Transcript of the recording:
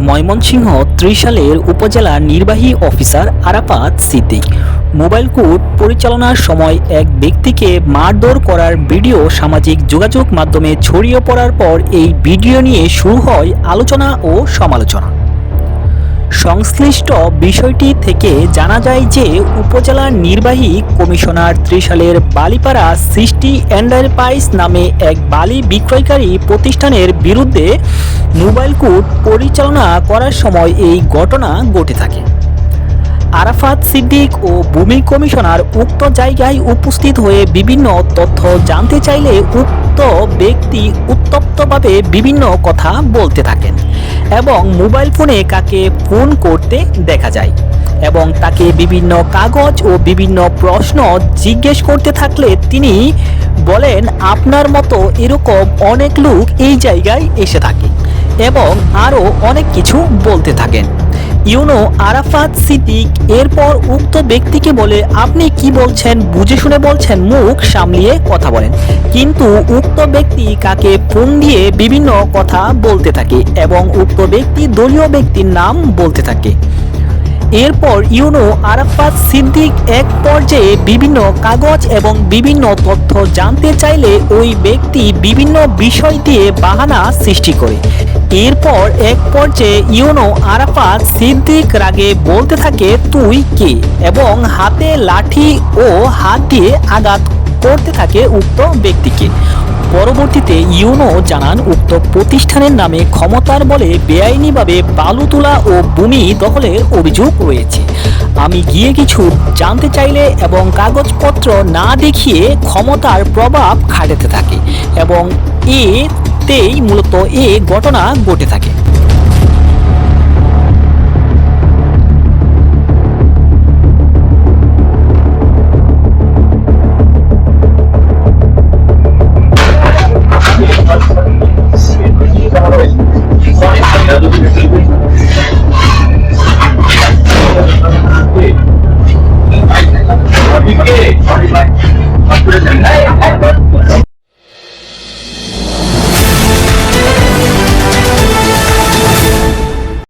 ময়মনসিংহ ত্রিশালের উপজেলা নির্বাহী officer Arafat Siddique mobile court পরিচালনার সময় এক ব্যক্তিকে মারধর করার ভিডিও সামাজিক যোগাযোগ মাধ্যমে ছড়িয়ে পড়ার পর এই ভিডিও নিয়ে শুরু হয় আলোচনা ও সমালোচনা। সংশ্লিষ্ট বিষয়টি থেকে জানা যায় যে উপজেলা নির্বাহী কমিশনার ত্রিশালের বালিপাড়া সৃষ্টি এন্টারপ্রাইজ নামে এক বালি বিক্রয়কারী প্রতিষ্ঠানের বিরুদ্ধে মোবাইল কোর্ট পরিচালনা করার সময় এই ঘটনা ঘটে থাকে। আরাফাত সিদ্দিক ও ভূমি কমিশনার উক্ত জায়গায় উপস্থিত হয়ে বিভিন্ন তথ্য জানতে চাইলে উক্ত ব্যক্তি উত্তপ্তভাবে বিভিন্ন কথা বলতে থাকেন এবং মোবাইল ফোনে কাকে ফোন করতে দেখা যায় এবং তাকে বিভিন্ন কাগজ ও বিভিন্ন প্রশ্ন জিজ্ঞেস করতে থাকলে তিনি বলেন, আপনার মতো এরকম অনেক লোক এই জায়গায় এসে থাকে এবং আরও অনেক কিছু বলতে থাকেন। ইউনো আরাফাত সিদ্দিক এরপর উক্ত ব্যক্তিকে বলে, আপনি কি বলছেন, বুঝে শুনে বলছেন, মুখ সামলিয়ে কথা বলেন। কিন্তু উক্ত ব্যক্তি কাকে ফোন দিয়ে বিভিন্ন কথা বলতে থাকে এবং উক্ত ব্যক্তি দলীয় ব্যক্তির নাম বলতে থাকে। এরপর ইউনো আরাফাত সিদ্দিক এক পর্যায়ে বিভিন্ন কাগজ এবং বিভিন্ন তথ্য জানতে চাইলে ওই ব্যক্তি বিভিন্ন বিষয় দিয়ে বাহানা সৃষ্টি করে। এরপর এক পর্যায়ে ইউনো আরাফাত সিদ্দিক রাগে বলতে থাকে, তুই কে, এবং হাতে লাঠি ও হাত দিয়ে আঘাত করতে থাকে উক্ত ব্যক্তিকে। পরবর্তীতে ইউনো জানান, উক্ত প্রতিষ্ঠানের নামে ক্ষমতার বলে বেআইনিভাবে বালু তোলা ও ভূমি দখলের অভিযোগ রয়েছে। আমি গিয়ে কিছু জানতে চাইলে এবং কাগজপত্র না দেখিয়ে ক্ষমতার প্রভাব খাটাতে থাকে এবং এতেই মূলত এ ঘটনা ঘটে থাকে।